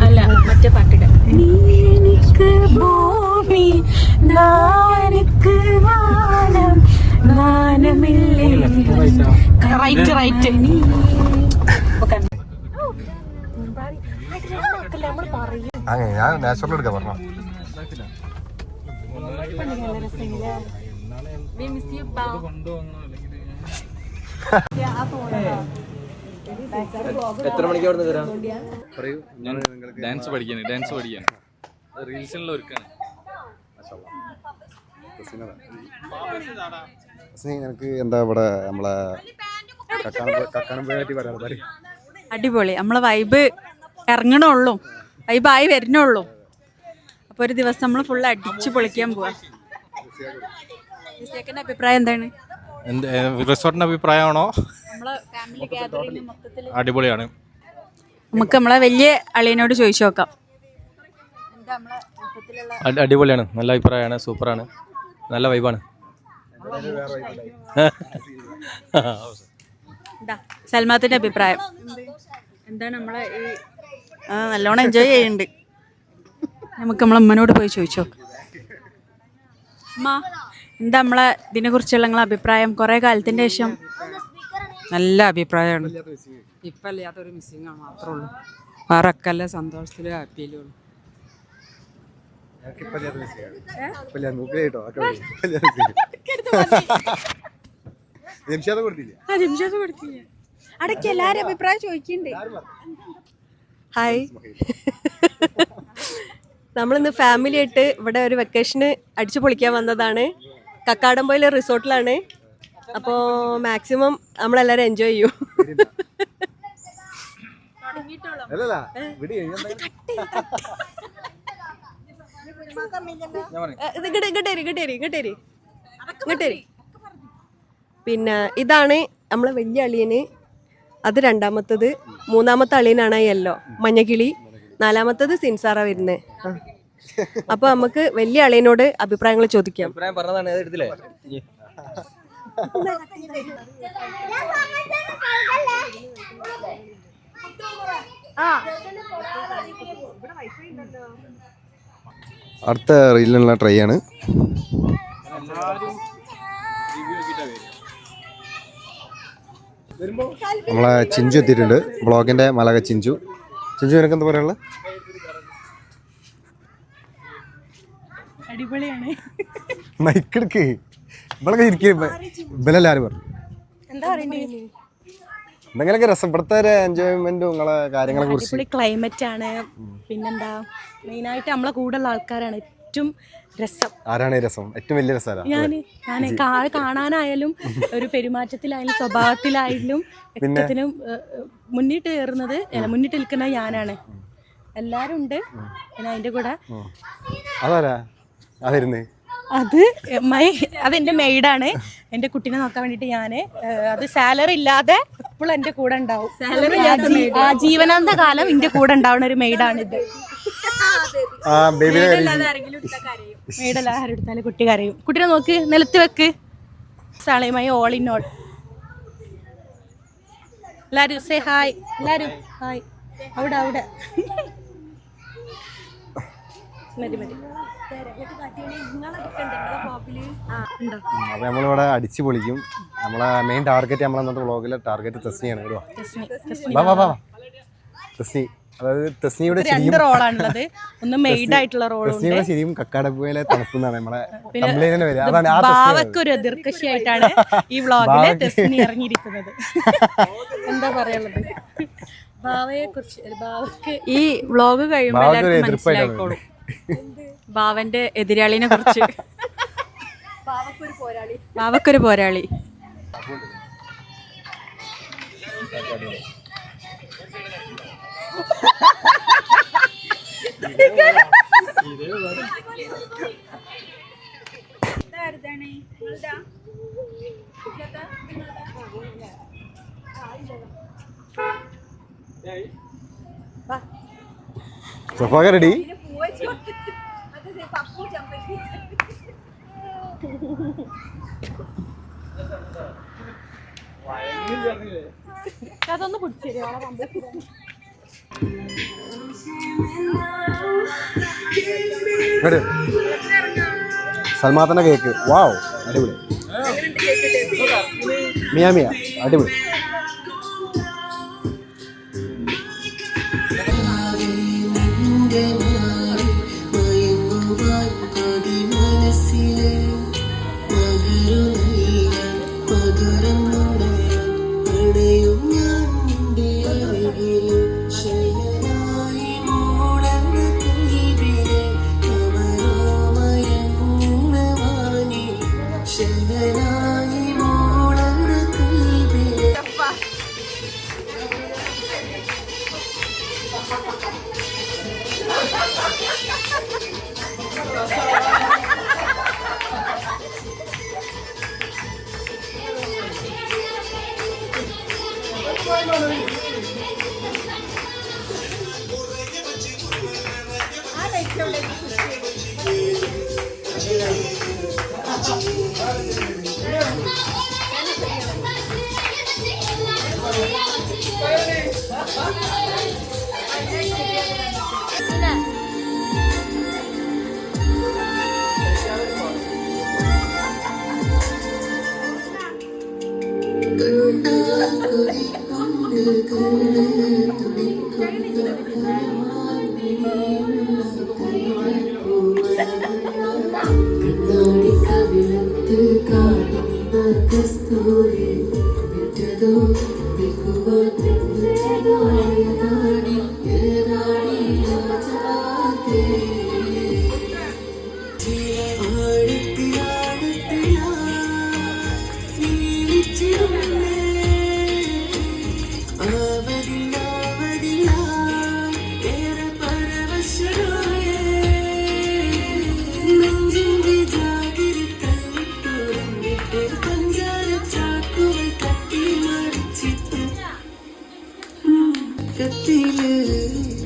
അല്ല മറ്റേ പാട്ടിട നീ എനിക്ക് ഭൂമി നാനക്ക് വാനം വാനമില്ലേ റൈറ്റ് റൈറ്റ് അങ്ങനെ ഞാൻ നാച്ചുറൽ എടുക്കാൻ പറഞ്ഞു. എത്ര മണിക്ക് അവിടെ നിന്ന് തരാം? ഞാൻ ഡാൻസ് പഠിക്കാൻ റീൽസിനുള്ള ഒരുക്കാണ്. നിനക്ക് എന്താ ഇവിടെ നമ്മളെ കക്കാനംപുഴയെ പറ്റി പറയാറ്? അടിപൊളി. നമ്മളെ വൈബ് ഇറങ്ങണുള്ളൂ, വൈബായി വരുന്നുള്ളൂ. അപ്പോൾ ഒരു ദിവസം നമ്മൾ ഫുള്ള് അടിച്ച് പൊളിക്കാൻ പോവാ. അഭിപ്രായം എന്താണ്? റിസോർട്ടിന്റെ അഭിപ്രായമാണോ? നമ്മളെ ഫാമിലി ഗാദറിംഗ് മൊത്തത്തിൽ അടിപൊളിയാണ്. നമുക്ക് നമ്മളെ വലിയ അളിയനോട് ചോദിച്ചു നോക്കാം. എന്താ നമ്മളെ മൊത്തത്തിലുള്ള അടിപൊളിയാണ്, നല്ല അഭിപ്രായമാണ്, സൂപ്പറാണ്, നല്ല വൈബാണ്. സൽമാത്തിന്റെ അഭിപ്രായം എന്താണ്? നമ്മളെ ഈ നല്ലോണം എൻജോയ് ചെയ്യുന്നുണ്ട്. നമുക്ക് നമ്മളെ അമ്മനോട് പോയി ചോദിച്ചോ. അമ്മ, എന്താ നമ്മളെ ഇതിനെ കുറിച്ചുള്ള നിങ്ങളെ അഭിപ്രായം? കുറെ കാലത്തിന്റെ ശേഷം. നല്ല അഭിപ്രായമാണ്. ഇപ്പം അല്ലാത്തൊരു മിസ്സിങ് ആണ് മാത്രമേ ഉള്ളൂ. വേറൊക്കെ അല്ല സന്തോഷത്തിലും ഹാപ്പിയിലും ഉള്ളൂ. അടയ്ക്ക് എല്ലാരും അഭിപ്രായം ചോദിക്കണ്ടേ? ഹായ്, നമ്മളിന്ന് ഫാമിലി ആയിട്ട് ഇവിടെ ഒരു വെക്കേഷന് അടിച്ചു പൊളിക്കാൻ വന്നതാണ്. കക്കാടംപൊയിലെ റിസോർട്ടിലാണ്. അപ്പോൾ മാക്സിമം നമ്മളെല്ലാവരും എൻജോയ് ചെയ്യും. ഇങ്ങോട്ടേരി. പിന്നെ ഇതാണ് നമ്മളെ വലിയ അളിയന്, അത് രണ്ടാമത്തത്, മൂന്നാമത്തെ അളിയനാണ് യെല്ലോ മഞ്ഞക്കിളി, നാലാമത്തത് സിൻസാറ വരുന്നത്. അപ്പൊ നമുക്ക് വലിയ അളിയനോട് അഭിപ്രായങ്ങൾ ചോദിക്കാം. അഭിപ്രായം പറഞ്ഞതാണ്, അത് എടുത്തില്ലേ? അടുത്ത റീലിനുള്ള ട്രൈ ആണ്. നമ്മളെ ചിഞ്ചു എത്തിയിട്ടുണ്ട്, ബ്ലോഗിന്റെ മലക ചിഞ്ചു. ചിഞ്ചു, നിനക്ക് എന്താ പറയാനുള്ളത്? അടിപൊളിയാണ്. മൈക്കെടുക്ക്, ഇവിടെ ഇരിക്കും. ഇവലെല്ലാരും പറഞ്ഞു എന്താ പറയണ്ടേ? എന്തെങ്കിലൊക്കെ രസം, ഇവിടുത്തെ ഒരു എൻജോയ്മെന്റും നിങ്ങളെ കാര്യങ്ങളെ കുറിച്ച്. അടിപൊളി ക്ലൈമറ്റ് ആണ്. പിന്നെന്താ, മെയിനായിട്ട് നമ്മളെ കൂടെയുള്ള ആൾക്കാരാണ് ഏറ്റവും രസം. ആരാണ് രസം? ഏറ്റവും വലിയ രസം ഞാൻ കാണാനായാലും ഒരു പെരുമാറ്റത്തിലായാലും സ്വഭാവത്തിലായാലും എല്ലാത്തിനും മുന്നിട്ട് കയറുന്നത്, മുന്നിട്ട് നിൽക്കുന്നത് ഞാനാണ്. എല്ലാരും ഉണ്ട്. പിന്നെ അതിന്റെ കൂടെ അതാരാ അതായിരുന്നു? അതെന്റെ മെയ്ഡാണ്. എന്റെ കുട്ടീനെ നോക്കാൻ വേണ്ടിട്ട് ഞാന് അത് സാലറി ഇല്ലാതെ എപ്പോഴും എന്റെ കൂടെ ഉണ്ടാവും. ജീവനാന്ത കാലം എന്റെ കൂടെ ഉണ്ടാവുന്ന ഒരു മെയ്ഡാണിത്. മെയ്ഡല്ല, ആരും എടുത്താലും കുട്ടി കരയും. കുട്ടീനെ നോക്ക്, നിലത്ത് വെക്ക്. സാളയുമായി ഓൾ ഇൻ ഓൾ. എല്ലാരും സേ ഹായ്. എല്ലാരും ഹായ്. അവിടെ അവിടെ മതി മതി. അപ്പൊ നമ്മളിവിടെ അടിച്ചു പൊളിക്കും. നമ്മളെ മെയിൻ ടാർഗറ്റ്, നമ്മളെ അന്നത്തെ വ്ളോഗിലെ ടാർഗറ്റ് തെസ്നിയാണ്. തെസ്നി, അതായത് തെസ്നിയുടെ റോളാണുള്ളത്. ഒന്ന് മെയ്ഡ് ആയിട്ടുള്ള റോളുണ്ട്. ശരിയും കക്കാടപ്പുഴയിലെ തണുപ്പെന്നാണ് നമ്മളെ വരിക. ഭാവക്കൊരു എതിർക്കക്ഷിയായിട്ടാണ് ഈ വ്ളോഗില് തെസ്നി ഇറങ്ങിയിരിക്കുന്നത്. എന്താ പറയാനുള്ളത് ഭാവയെ കുറിച്ച്? ഈ വ്ളോഗ് കഴിയുമ്പോൾ എല്ലാവർക്കും മനസ്സിലായിക്കോളും ഭാവന്റെ എതിരാളിനെ കുറിച്ച്. ഭാവക്കൊരു പോരാളി. സഫാക റെഡി? അതൊന്ന് പിടിച്ചു സൽമാത്തന്റെ കേക്ക് വാവ് അടിപൊളി. മിയ അടിപൊളി. കത്തില്